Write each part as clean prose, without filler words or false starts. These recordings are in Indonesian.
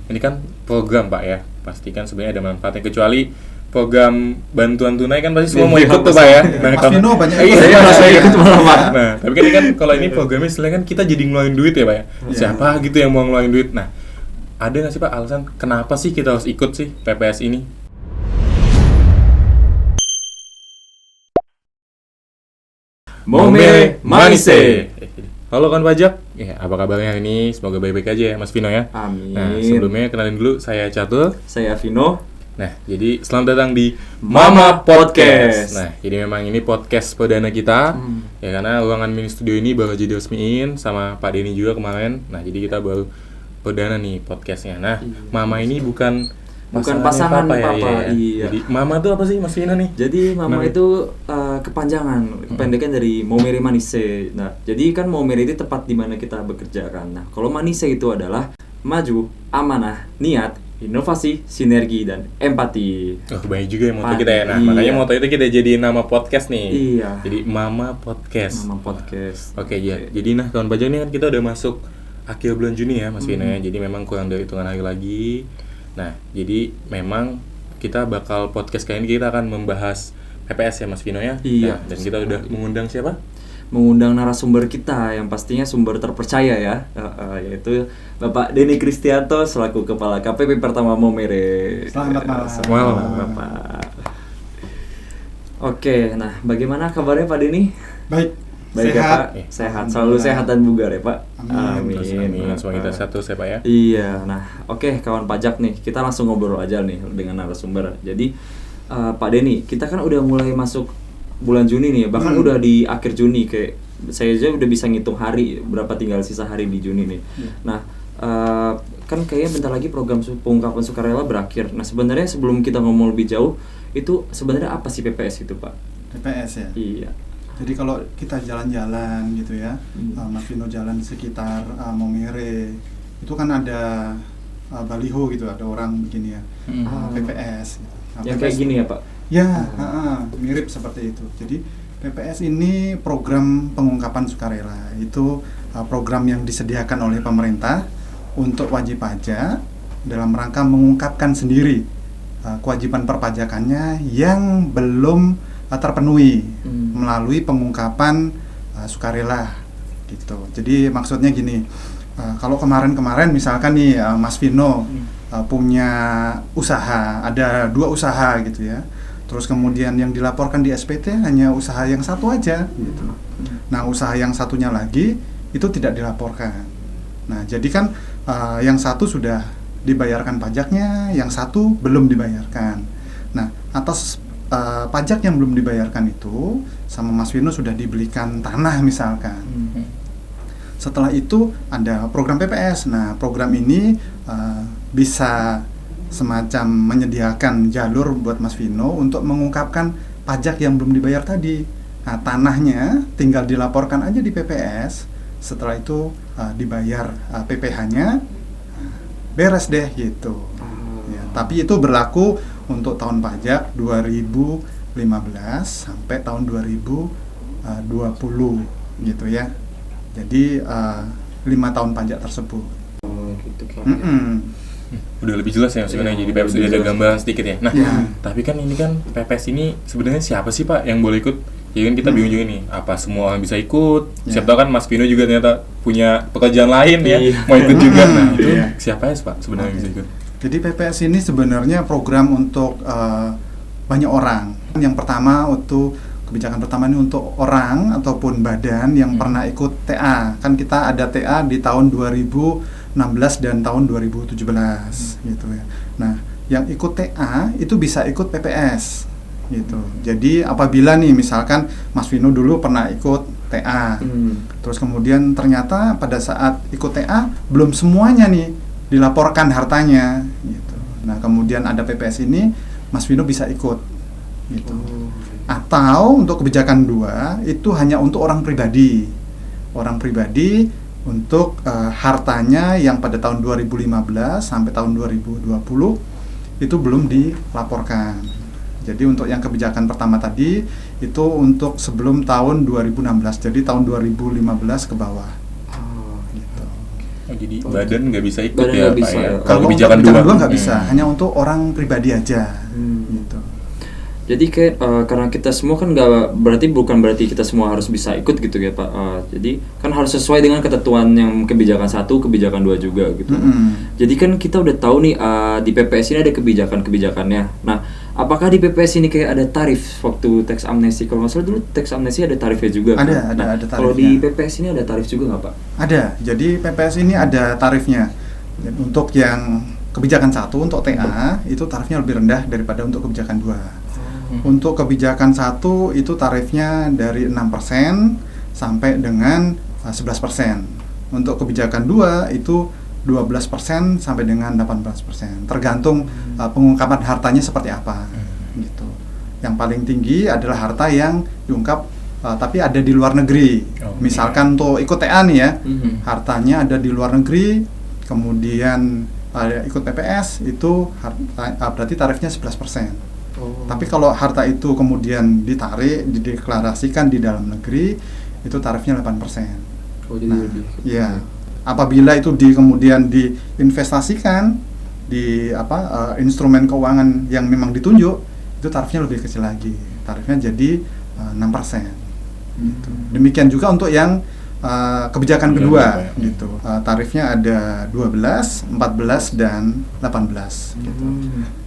ini kan program Pak ya, pastikan sebenarnya ada manfaatnya, kecuali program bantuan tunai kan pasti semua mau ikut tuh Pak ya. Nah, Mas Vino banyak saya ikut malah Pak. Nah, tapi kan kalau ini programnya istilahnya kan kita jadi ngeluarin duit ya Pak ya. Siapa gitu yang mau ngeluarin duit? Nah, ada nggak sih Pak alasan kenapa sih kita harus ikut sih PPS ini? Momere Manise. Halo kan pajak, ya apa kabarnya hari ini? Semoga baik-baik aja ya Mas Vino ya. Amin. Nah sebelumnya kenalin dulu, saya Catur. Saya Vino. Nah jadi selamat datang di Mama Podcast. Nah jadi memang ini podcast perdana kita, ya karena ruangan mini studio ini baru aja diresmiin sama Pak Denny juga kemarin. Nah jadi kita baru perdana nih podcastnya. Nah Mama ini bukan pasangan Papa. Ya. Iya. Jadi Mama tuh apa sih Mas Vino nih? Jadi Mama itu kepanjangan dari Momere Manise. Nah, jadi kan Momere itu tempat di mana kita bekerja kan. Nah, kalau Manise itu adalah maju, amanah, niat, inovasi, sinergi dan empati. Oh, banyak juga ya moto kita ya. Nah, Iya. makanya moto itu kita jadiin nama podcast nih. Iya. Jadi Mama Podcast. Mama Podcast. Oke, ya. Jadi nah, kawan pajak ini kan kita udah masuk akhir bulan Juni ya, Mas Vino ya. Jadi memang kurang dari hitungan hari lagi. Nah, jadi memang kita bakal podcast kali ini kita akan membahas PPS ya Mas Vino ya. Iya. Nah, dan kita udah mengundang siapa? Mengundang narasumber kita yang pastinya sumber terpercaya ya, yaitu Bapak Denny Kristianto selaku Kepala KPP Pertama Momere. Selamat malam. Malam. Bapak. Oke, nah bagaimana kabarnya Pak Denny? Baik. Baik Sehat. ya Pak, sehat, selalu sehat dan bugar ya Pak. Amin. Terus amin. Semua kita satu ya Pak ya. Iya, nah oke kawan pajak nih, kita langsung ngobrol aja nih dengan narasumber. Jadi Pak Denny, kita kan udah mulai masuk bulan Juni nih, bahkan udah di akhir Juni, kayak saya aja udah bisa ngitung hari berapa tinggal sisa hari di Juni nih. Nah kan kayaknya bentar lagi program pengungkapan sukarela berakhir. Nah sebenarnya sebelum kita ngomong lebih jauh, itu sebenarnya apa sih PPS itu Pak? PPS ya. Iya. Jadi kalau kita jalan-jalan gitu ya, Mas Vino jalan sekitar Momere, itu kan ada baliho gitu, ada orang begini ya, PPS. Gitu. Nah, Yang kayak gini ya Pak? Ya, mirip seperti itu. Jadi PPS ini program pengungkapan sukarela. Itu program yang disediakan oleh pemerintah untuk wajib pajak dalam rangka mengungkapkan sendiri kewajiban perpajakannya yang belum terpenuhi melalui pengungkapan sukarela gitu. Jadi maksudnya gini, kalau kemarin misalkan nih Mas Vino punya usaha, ada 2 usaha gitu ya. Terus kemudian yang dilaporkan di SPT hanya usaha yang satu aja gitu. Nah, usaha yang satunya lagi itu tidak dilaporkan. Nah, jadi kan yang satu sudah dibayarkan pajaknya, yang satu belum dibayarkan. Nah, atas pajak yang belum dibayarkan itu sama Mas Vino sudah dibelikan tanah misalkan. Setelah itu ada program PPS. Nah, program ini bisa semacam menyediakan jalur buat Mas Vino untuk mengungkapkan pajak yang belum dibayar tadi. Nah, tanahnya tinggal dilaporkan aja di PPS. Setelah itu dibayar PPh-nya, beres deh gitu. Ya, tapi itu berlaku untuk tahun pajak 2015 sampai tahun 2020 gitu ya. Jadi 5 tahun pajak tersebut. Oh gitu kan. Udah lebih jelas ya sebenarnya, jadi PPS udah ada gambaran sedikit ya. Nah, tapi kan ini kan PPS ini sebenarnya siapa sih Pak yang boleh ikut? Ya kan kita bingung juga nih, apa semua orang bisa ikut? Siapa tahu kan Mas Vino juga ternyata punya pekerjaan lain ya, mau ikut juga. Nah, itu siapa ya Pak sebenarnya bisa ikut? Jadi PPS ini sebenarnya program untuk banyak orang. Yang pertama untuk kebijakan pertama ini untuk orang ataupun badan yang pernah ikut TA. Kan kita ada TA di tahun 2016 dan tahun 2017 gitu ya. Nah, yang ikut TA itu bisa ikut PPS gitu. Jadi apabila nih misalkan Mas Vino dulu pernah ikut TA. Terus kemudian ternyata pada saat ikut TA belum semuanya nih dilaporkan hartanya gitu. Nah, kemudian ada PPS ini, Mas Vino bisa ikut gitu. Atau untuk kebijakan 2 itu hanya untuk orang pribadi. Orang pribadi untuk hartanya yang pada tahun 2015 sampai tahun 2020 itu belum dilaporkan. Jadi untuk yang kebijakan pertama tadi itu untuk sebelum tahun 2016. Jadi tahun 2015 ke bawah. Oh jadi badan nggak bisa ikut Badan ya nggak Pak bisa, ya. ya. Kalau Untuk kebijakan dua nggak bisa, hanya untuk orang pribadi aja. Gitu. Jadi kayak karena kita semua kan bukan berarti kita semua harus bisa ikut gitu ya Pak. Jadi kan harus sesuai dengan ketentuan yang kebijakan 1, kebijakan 2 juga gitu. Jadi kan kita udah tahu nih di PPS ini ada kebijakan-kebijakannya. Nah, apakah di PPS ini kayak ada tarif waktu tax amnesty? Kalau nggak salah dulu tax amnesty ada tarifnya juga. Ada, kan? ada Kalau tarifnya. di PPS ini ada tarif juga nggak Pak? Ada. Jadi PPS ini ada tarifnya. Dan untuk yang kebijakan 1 untuk TA itu tarifnya lebih rendah daripada untuk kebijakan 2. Untuk kebijakan 1 itu tarifnya dari 6% sampai dengan 11%. Untuk kebijakan 2 itu 12% sampai dengan 18%. Tergantung pengungkapan hartanya seperti apa. Gitu. Yang paling tinggi adalah harta yang diungkap tapi ada di luar negeri. Misalkan untuk ikut TA nih ya, hartanya ada di luar negeri, kemudian ikut PPS itu berarti tarifnya 11%. Tapi kalau harta itu kemudian dideklarasikan di dalam negeri, itu tarifnya 8%. Oh, jadi lebih. Ya. Apabila itu kemudian diinvestasikan di instrumen keuangan yang memang ditunjuk, itu tarifnya lebih kecil lagi. Tarifnya jadi 6%. Gitu. Demikian juga untuk yang kebijakan kedua gitu. Tarifnya ada 12, 14 dan 18 gitu.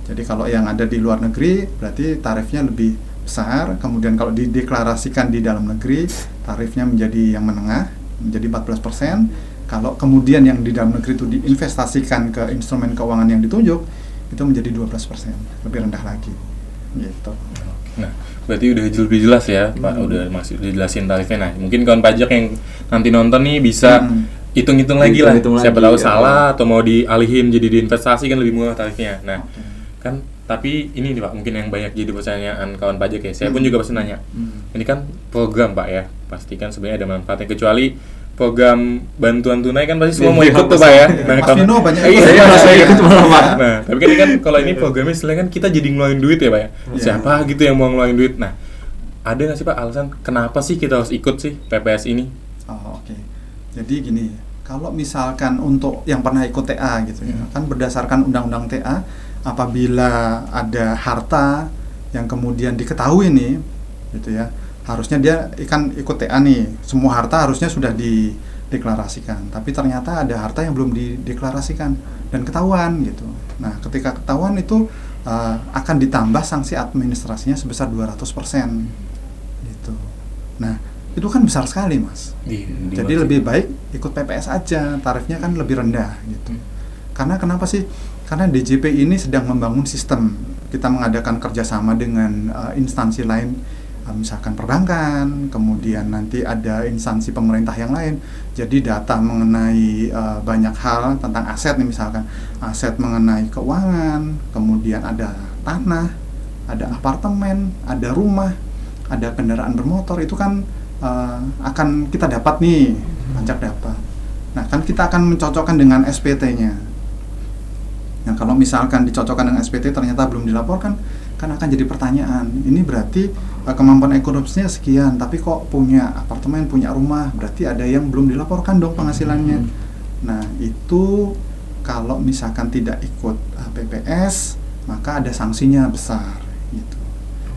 Jadi kalau yang ada di luar negeri berarti tarifnya lebih besar, kemudian kalau dideklarasikan di dalam negeri tarifnya menjadi yang menengah, menjadi 14%. Kalau kemudian yang di dalam negeri itu diinvestasikan ke instrumen keuangan yang ditunjuk, itu menjadi 12%, lebih rendah lagi. Gitu. Nah, berarti udah lebih jelas ya, Pak. Udah dijelasin tarifnya. Nah, mungkin kawan pajak yang nanti nonton nih bisa hitung-hitung lagi lah. Siapa tahu salah atau mau dialihin jadi diinvestasi kan lebih murah tarifnya. Nah, kan tapi ini nih Pak, mungkin yang banyak jadi pertanyaan kawan pajak ya. Saya pun juga pasti nanya. Ini kan program Pak ya. Pastikan sebenarnya ada manfaatnya, kecuali program bantuan tunai kan pasti semua mau ikut tuh Pak ya. Nah, Mas Vino banyak iya, saya ikut malah Pak. Nah, tapi kan kalau ini programnya istilahnya kan kita jadi ngeluarin duit ya Pak ya. Siapa gitu yang mau ngeluarin duit. Nah, ada nggak sih Pak alasan kenapa sih kita harus ikut sih PPS ini? Oke. Jadi gini, kalau misalkan untuk yang pernah ikut TA gitu ya, kan berdasarkan undang-undang TA, apabila ada harta yang kemudian diketahui nih, gitu ya, harusnya dia kan ikut TA nih, semua harta harusnya sudah dideklarasikan, tapi ternyata ada harta yang belum dideklarasikan dan ketahuan gitu. Nah, ketika ketahuan itu akan ditambah sanksi administrasinya sebesar 200% gitu. Nah, itu kan besar sekali Mas. Jadi lebih baik ikut PPS aja, tarifnya kan lebih rendah gitu. Karena kenapa sih? Karena DJP ini sedang membangun sistem. Kita mengadakan kerjasama dengan instansi lain, misalkan perbankan, kemudian nanti ada instansi pemerintah yang lain. Jadi data mengenai banyak hal tentang aset nih, misalkan aset mengenai keuangan, kemudian ada tanah, ada apartemen, ada rumah, ada kendaraan bermotor, itu kan akan kita dapat nih, pajak dapat. Nah, kan kita akan mencocokkan dengan SPT-nya. Nah, kalau misalkan dicocokkan dengan SPT ternyata belum dilaporkan, kan akan jadi pertanyaan. Ini berarti kemampuan ekonomisnya sekian, tapi kok punya apartemen, punya rumah, berarti ada yang belum dilaporkan dong penghasilannya. Nah, itu kalau misalkan tidak ikut PPS, maka ada sanksinya besar gitu.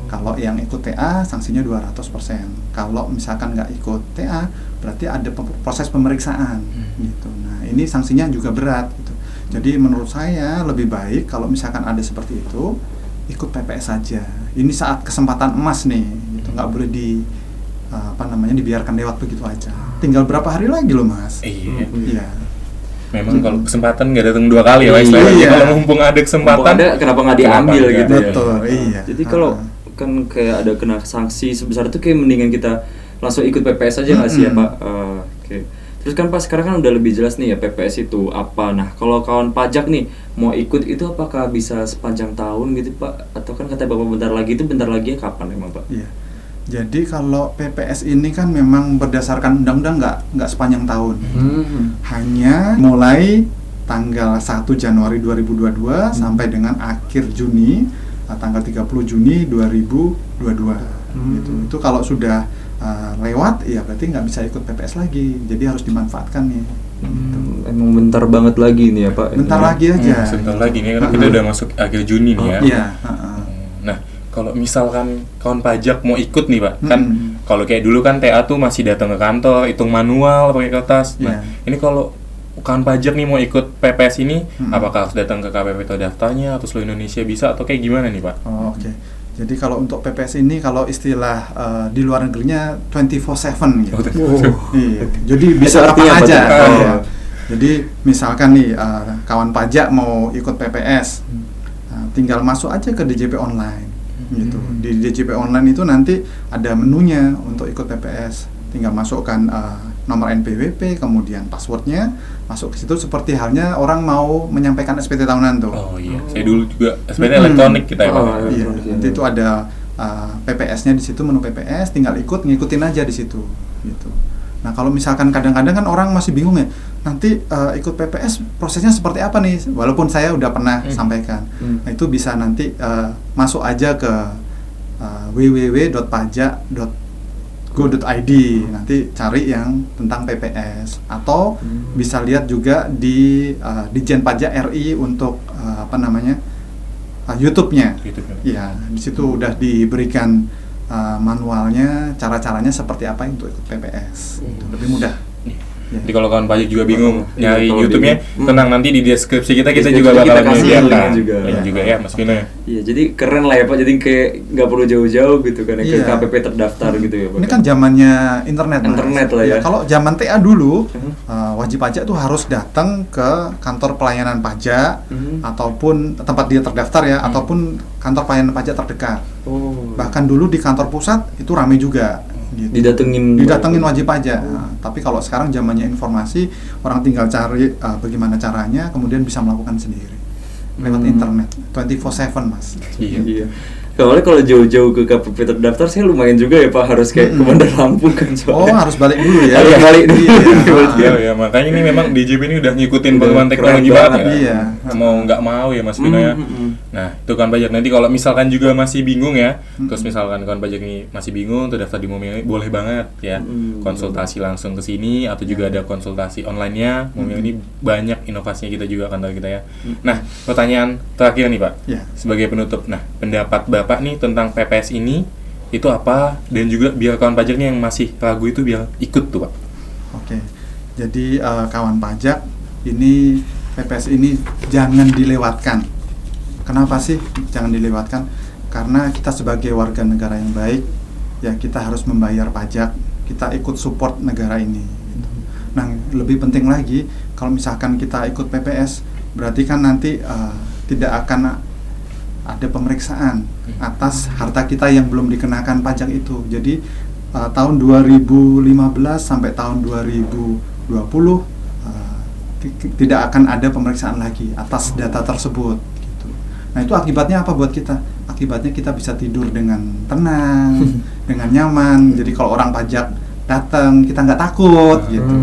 Kalau yang ikut TA, sanksinya 200%. Kalau misalkan nggak ikut TA, berarti ada proses pemeriksaan gitu. Nah, ini sanksinya juga berat gitu. Jadi menurut saya lebih baik kalau misalkan ada seperti itu, ikut PPS saja. Ini saat kesempatan emas nih, gitu. Nggak boleh dibiarkan lewat begitu aja. Tinggal berapa hari lagi loh Mas? Iya. Memang kalau kesempatan nggak datang 2 kali ya istilahnya. Kalau mumpung ada kesempatan, kenapa nggak diambil gitu ya? Betul, iya. Jadi kalau kan kayak ada kena sanksi sebesar itu, kayak mendingan kita langsung ikut PPS aja nggak sih ya Pak? Oke. Terus kan Pak sekarang kan udah lebih jelas nih ya PPS itu apa. Nah, kalau kawan pajak nih mau ikut itu apakah bisa sepanjang tahun gitu Pak? Atau kan kata Bapak bentar lagi ya kapan emang Pak? Iya. Jadi kalau PPS ini kan memang berdasarkan undang-undang nggak sepanjang tahun. Hanya mulai tanggal 1 Januari 2022 sampai dengan akhir Juni, tanggal 30 Juni 2022 gitu. Itu kalau sudah lewat ya berarti nggak bisa ikut PPS lagi, jadi harus dimanfaatkan nih. Emang bentar banget lagi nih ya Pak. Bentar lagi aja. Sebentar lagi nih kan kita udah masuk akhir Juni nih ya. Iya. Nah, kalau misalkan kawan pajak mau ikut nih Pak, kan kalau kayak dulu kan TA tuh masih datang ke kantor, hitung manual pakai kertas. Nah, ini kalau kawan pajak nih mau ikut PPS ini, apakah harus datang ke KPP terdaftarnya atau seluruh Indonesia bisa atau kayak gimana nih Pak? Oh, oke. Jadi kalau untuk PPS ini kalau istilah di luar negerinya 24/7 gitu. Iya. Jadi bisa kapan aja. Ya. Jadi misalkan nih kawan pajak mau ikut PPS, tinggal masuk aja ke DJP online gitu. Di DJP online itu nanti ada menunya untuk ikut PPS. Tinggal masukkan nomor NPWP, kemudian passwordnya, masuk ke situ seperti halnya orang mau menyampaikan SPT tahunan tuh. Oh iya, saya dulu juga SPT elektronik kita ya Pak. Iya, nanti itu ada PPS-nya di situ, menu PPS, tinggal ngikutin aja di situ gitu. Nah, kalau misalkan kadang-kadang kan orang masih bingung ya, nanti ikut PPS prosesnya seperti apa nih? Walaupun saya udah pernah sampaikan. Nah, itu bisa nanti masuk aja ke www.pajak.go.id, nanti cari yang tentang PPS, atau bisa lihat juga di Ditjen Pajak RI untuk YouTube-nya. Ya, di situ udah diberikan manualnya, cara-caranya seperti apa untuk ikut PPS. Itu lebih mudah. Jadi kalau kawan pajak juga bingung nyari kalau YouTube-nya, bingung. tenang, nanti di deskripsi kita Deskripsi juga kita bakal kasih menyediakan juga. link juga ya Mas Vino. Iya, jadi keren lah ya Pak. Jadi kayak nggak perlu jauh-jauh gitu kan, ke Iya. KPP terdaftar gitu ya Pak. Ini kan zamannya internet lah ya. Kalau zaman TA dulu, wajib pajak tuh harus datang ke kantor pelayanan pajak ataupun tempat dia terdaftar ya, ataupun kantor pelayanan pajak terdekat. Bahkan dulu di kantor pusat itu ramai juga. Gitu. Didatengin wajib pajak. Nah, tapi kalau sekarang zamannya informasi, orang tinggal cari bagaimana caranya, kemudian bisa melakukan sendiri lewat internet 24/7 Mas. Iya. Soalnya kalau jauh-jauh ke KPP terdaftar saya lumayan juga ya Pak, harus kayak ke Bandar Lampung kan soalnya. Oh, harus balik dulu ya. Harus balik dulu. Iya, makanya ini memang DJP ini udah ngikutin perkembangan teknologi banget ya. Iya. Mau nggak mau ya Mas Vino ya. Nah, itu kan pajak. Nanti kalau misalkan juga masih bingung ya, terus misalkan kawan pajak ini masih bingung untuk daftar di Momio, boleh banget ya. Konsultasi langsung ke sini atau juga ada konsultasi online-nya. Momio ini banyak inovasinya kita juga kantor kita ya. Nah, pertanyaan terakhir nih Pak. Ya. Sebagai penutup. Nah, pendapat Bapak nih tentang PPS ini itu apa, dan juga biar kawan pajaknya yang masih ragu itu biar ikut tuh Pak. Oke. Jadi kawan pajak ini PPS ini jangan dilewatkan. Kenapa sih jangan dilewatkan? Karena kita sebagai warga negara yang baik, ya kita harus membayar pajak, kita ikut support negara ini gitu. Nah, lebih penting lagi kalau misalkan kita ikut PPS, berarti kan nanti tidak akan ada pemeriksaan atas harta kita yang belum dikenakan pajak itu. Jadi tahun 2015 sampai tahun 2020 tidak akan ada pemeriksaan lagi atas data tersebut gitu. Nah, itu akibatnya apa buat kita? Akibatnya kita bisa tidur dengan tenang, dengan nyaman. Jadi kalau orang pajak datang, kita nggak takut gitu.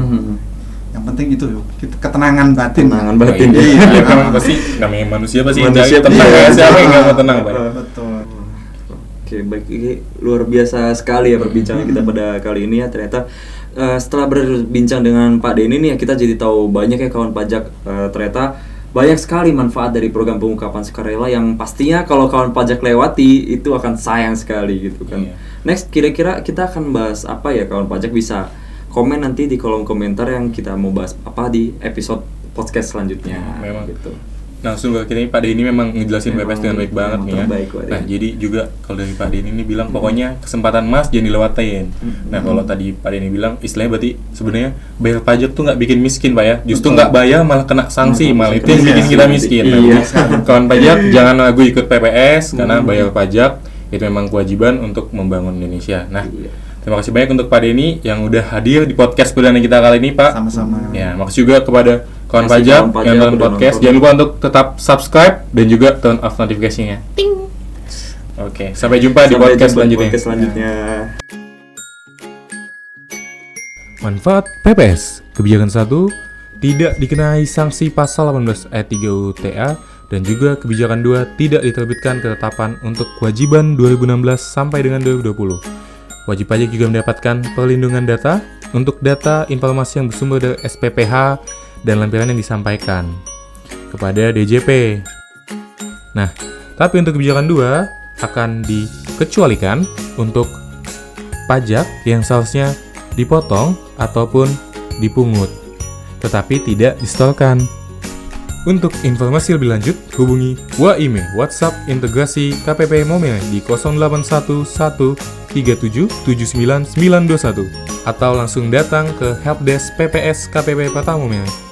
Yang penting itu ketenangan batin. Ketenangan batin. Iya, kan pasti namanya manusia pasti Manusia cari tenang ya. Siapa yang nggak mau tenang Pak? Betul. Oke, baik, ini luar biasa sekali ya perbincangan kita pada kali ini ya. Ternyata setelah berbincang dengan Pak Denny nih ya, kita jadi tahu banyak ya kawan pajak, ternyata banyak sekali manfaat dari program pengungkapan sukarela yang pastinya kalau kawan pajak lewati itu akan sayang sekali gitu kan. Next, kira-kira kita akan bahas apa ya kawan pajak? Bisa komen nanti di kolom komentar yang kita mau bahas apa di episode podcast selanjutnya. Memang gitu. Langsung ke kita ini Pak Denny memang ngejelasin PPS dengan baik banget nih ya. Terbaik, Nah, jadi juga kalau dari Pak Denny ini bilang pokoknya kesempatan emas jangan dilewatin. Nah, kalau tadi Pak Denny bilang istilahnya berarti sebenarnya bayar pajak tuh nggak bikin miskin Pak ya. Justru nggak bayar malah kena sanksi, malah itu yang bikin kita miskin. Nah, kawan pajak jangan ragu ikut PPS karena bayar pajak itu memang kewajiban untuk membangun Indonesia. Nah, terima kasih banyak untuk Pak Denny yang udah hadir di podcast perdana kita kali ini Pak. Sama-sama. Ya, makasih juga kepada kawan pajak yang nonton podcast. Jangan lupa untuk tetap subscribe dan juga turn off notifikasinya. Ting. Oke, sampai jumpa di podcast selanjutnya. Manfaat PPS. Kebijakan 1, tidak dikenai sanksi pasal 18 ayat 3 UU TA, dan juga kebijakan 2, tidak diterbitkan ketetapan untuk kewajiban 2016 sampai dengan 2020. Wajib pajak juga mendapatkan perlindungan data, untuk data informasi yang bersumber dari SPPH dan lampiran yang disampaikan kepada DJP. Nah, tapi untuk kebijakan 2 akan dikecualikan untuk pajak yang seharusnya dipotong ataupun dipungut, tetapi tidak disetorkan. Untuk informasi lebih lanjut, hubungi WAIME WhatsApp Integrasi KPP Momere di 081137799921 atau langsung datang ke Helpdesk PPS KPP Kota Momere